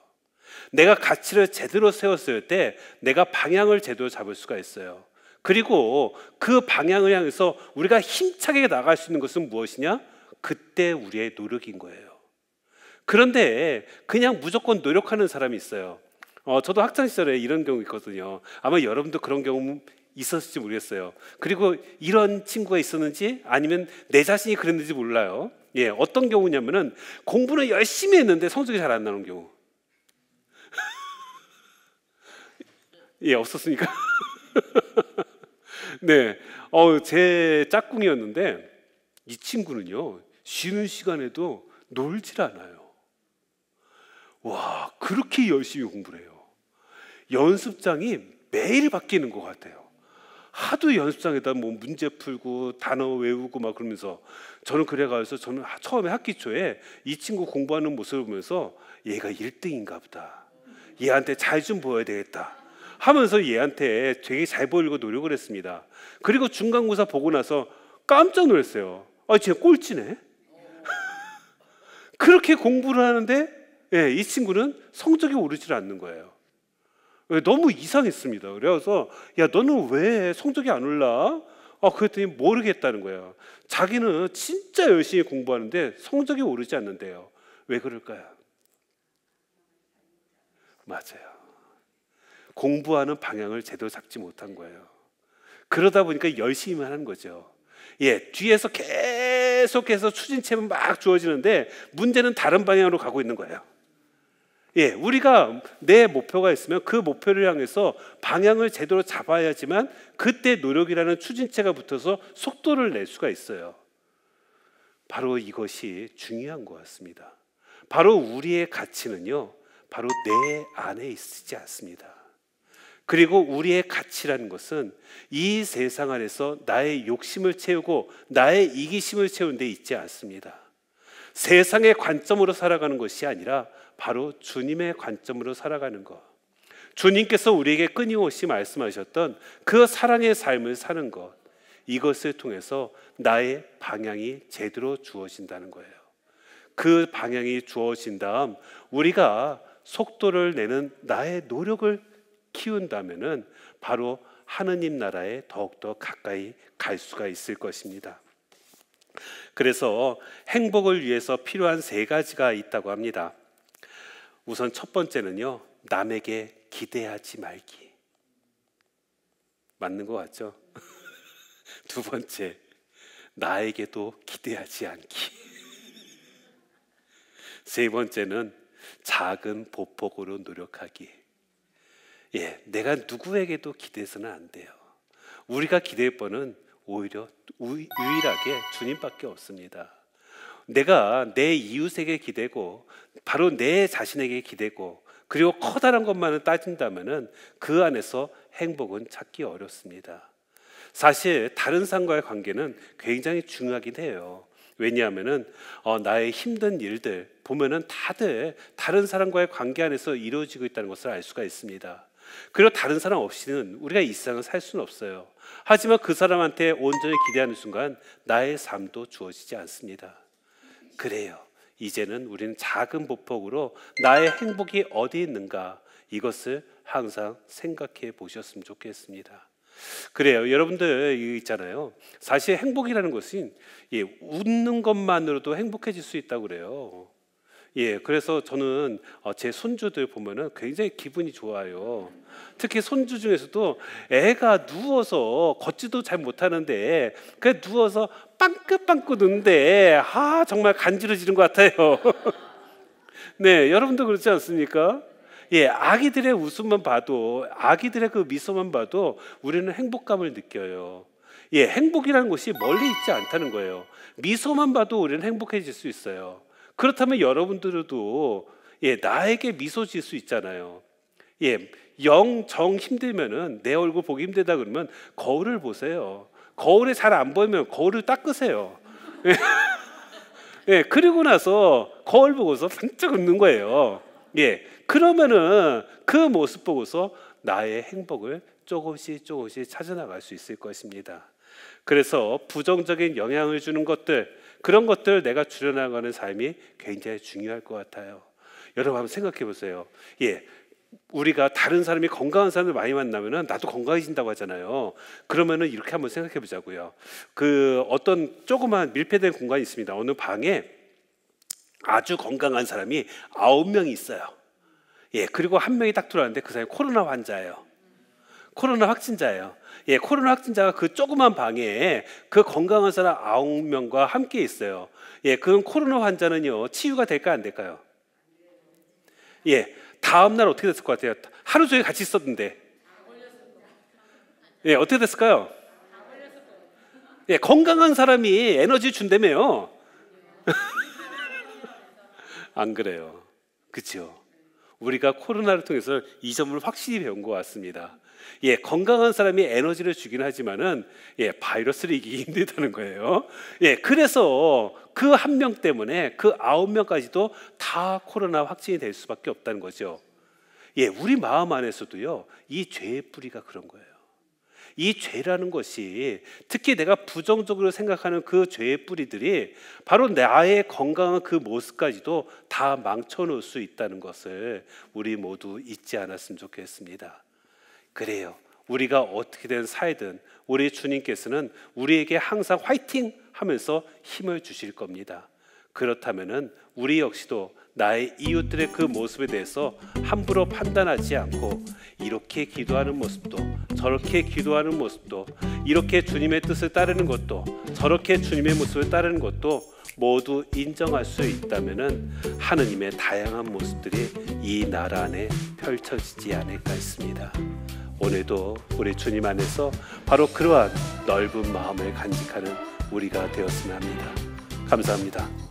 내가 가치를 제대로 세웠을 때 내가 방향을 제대로 잡을 수가 있어요. 그리고 그 방향을 향해서 우리가 힘차게 나갈 수 있는 것은 무엇이냐? 그때 우리의 노력인 거예요. 그런데 그냥 무조건 노력하는 사람이 있어요. 저도 학창 시절에 이런 경우 있거든요. 아마 여러분도 그런 경우 있었을지 모르겠어요. 그리고 이런 친구가 있었는지 아니면 내 자신이 그랬는지 몰라요. 예, 어떤 경우냐면은 공부는 열심히 했는데 성적이 잘 안 나오는 경우. 예, 없었습니까? 네, 제 짝꿍이었는데 이 친구는요 쉬는 시간에도 놀질 않아요. 와, 그렇게 열심히 공부를 해요. 연습장이 매일 바뀌는 것 같아요. 하도 연습장에다 뭐 문제 풀고 단어 외우고 막 그러면서 저는 그래가지고 저는 처음에 학기 초에 이 친구 공부하는 모습을 보면서 얘가 1등인가 보다. 얘한테 잘 좀 보여야 되겠다 하면서 얘한테 되게 잘 보이려고 노력을 했습니다. 그리고 중간고사 보고 나서 깜짝 놀랐어요. 쟤 꼴찌네. 그렇게 공부를 하는데 이 친구는 성적이 오르질 않는 거예요. 너무 이상했습니다. 그래서 야, 너는 왜 성적이 안 올라? 그랬더니 모르겠다는 거예요. 자기는 진짜 열심히 공부하는데 성적이 오르지 않는데요. 왜 그럴까요? 맞아요. 공부하는 방향을 제대로 잡지 못한 거예요. 그러다 보니까 열심히 하는 거죠. 뒤에서 계속해서 추진체면 막 주어지는데 문제는 다른 방향으로 가고 있는 거예요. 우리가 내 목표가 있으면 그 목표를 향해서 방향을 제대로 잡아야지만 그때 노력이라는 추진체가 붙어서 속도를 낼 수가 있어요. 바로 이것이 중요한 것 같습니다. 바로 우리의 가치는요, 바로 내 안에 있지 않습니다. 그리고 우리의 가치라는 것은 이 세상 안에서 나의 욕심을 채우고 나의 이기심을 채우는 데 있지 않습니다. 세상의 관점으로 살아가는 것이 아니라 바로 주님의 관점으로 살아가는 것, 주님께서 우리에게 끊임없이 말씀하셨던 그 사랑의 삶을 사는 것, 이것을 통해서 나의 방향이 제대로 주어진다는 거예요. 그 방향이 주어진 다음 우리가 속도를 내는 나의 노력을 키운다면은 바로 하느님 나라에 더욱더 가까이 갈 수가 있을 것입니다. 그래서 행복을 위해서 필요한 3가지가 있다고 합니다. 우선 첫 번째는요, 남에게 기대하지 말기. 맞는 것 같죠? 두 번째, 나에게도 기대하지 않기. 세 번째는 작은 보폭으로 노력하기. 내가 누구에게도 기대해서는 안 돼요. 우리가 기대할 뻔은 오히려 유일하게 주님밖에 없습니다. 내가 내 이웃에게 기대고 바로 내 자신에게 기대고 그리고 커다란 것만을 따진다면은 그 안에서 행복은 찾기 어렵습니다. 사실 다른 사람과의 관계는 굉장히 중요하긴 해요. 왜냐하면은 나의 힘든 일들 보면은 다들 다른 사람과의 관계 안에서 이루어지고 있다는 것을 알 수가 있습니다. 그리고 다른 사람 없이는 우리가 이 세상을 살 수는 없어요. 하지만 그 사람한테 온전히 기대하는 순간 나의 삶도 주어지지 않습니다. 그래요. 이제는 우리는 작은 보폭으로 나의 행복이 어디 있는가, 이것을 항상 생각해 보셨으면 좋겠습니다. 그래요. 여러분들 있잖아요. 사실 행복이라는 것은 웃는 것만으로도 행복해질 수 있다고 그래요. 그래서 저는 제 손주들 보면은 굉장히 기분이 좋아요. 특히 손주 중에서도 애가 누워서 걷지도 잘 못하는데 그 누워서 빵긋빵긋 웃는데 정말 간지러지는 것 같아요. 네, 여러분도 그렇지 않습니까? 아기들의 웃음만 봐도, 아기들의 그 미소만 봐도 우리는 행복감을 느껴요. 행복이라는 것이 멀리 있지 않다는 거예요. 미소만 봐도 우리는 행복해질 수 있어요. 그렇다면 여러분들도 나에게 미소 지을 수 있잖아요. 영 힘들면은, 내 얼굴 보기 힘들다 그러면 거울을 보세요. 거울에 잘 안 보이면 거울을 닦으세요. 그리고 나서 거울 보고서 반짝 웃는 거예요. 그러면은 그 모습 보고서 나의 행복을 조금씩 찾아나갈 수 있을 것입니다. 그래서 부정적인 영향을 주는 것들, 그런 것들을 내가 줄여나가는 삶이 굉장히 중요할 것 같아요. 여러분 한번 생각해 보세요. 우리가 다른 사람이 건강한 사람을 많이 만나면은 나도 건강해진다고 하잖아요. 그러면은 이렇게 한번 생각해 보자고요. 그 어떤 조그만 밀폐된 공간이 있습니다. 어느 방에 아주 건강한 사람이 9명이 있어요. 예, 그리고 한 명이 딱 들어왔는데 그 사람이 코로나 환자예요. 코로나 확진자예요. 예, 코로나 확진자가 그 조그만 방에 그 건강한 사람 9명과 함께 있어요. 예, 그럼 코로나 환자는요 치유가 될까 안 될까요? 예, 다음 날 어떻게 됐을 것 같아요? 하루 종일 같이 있었는데. 예, 어떻게 됐을까요? 예, 건강한 사람이 에너지 준다며요. 안 그래요? 그렇죠? 우리가 코로나를 통해서 이 점을 확실히 배운 것 같습니다. 예, 건강한 사람이 에너지를 주긴 하지만은 예, 바이러스를 이기기 힘들다는 거예요. 예, 그래서 그 한 명 때문에 그 9명까지도 다 코로나 확진이 될 수밖에 없다는 거죠. 예, 우리 마음 안에서도요, 이 죄의 뿌리가 그런 거예요. 이 죄라는 것이 특히 내가 부정적으로 생각하는 그 죄의 뿌리들이 바로 나의 건강한 그 모습까지도 다 망쳐놓을 수 있다는 것을 우리 모두 잊지 않았으면 좋겠습니다. 그래요, 우리가 어떻게든 살든 우리 주님께서는 우리에게 항상 화이팅 하면서 힘을 주실 겁니다. 그렇다면은 우리 역시도 나의 이웃들의 그 모습에 대해서 함부로 판단하지 않고 이렇게 기도하는 모습도 저렇게 기도하는 모습도 이렇게 주님의 뜻을 따르는 것도 저렇게 주님의 모습을 따르는 것도 모두 인정할 수 있다면은 하느님의 다양한 모습들이 이 나라 안에 펼쳐지지 않을까 했습니다. 오늘도 우리 주님 안에서 바로 그러한 넓은 마음을 간직하는 우리가 되었으면 합니다. 감사합니다.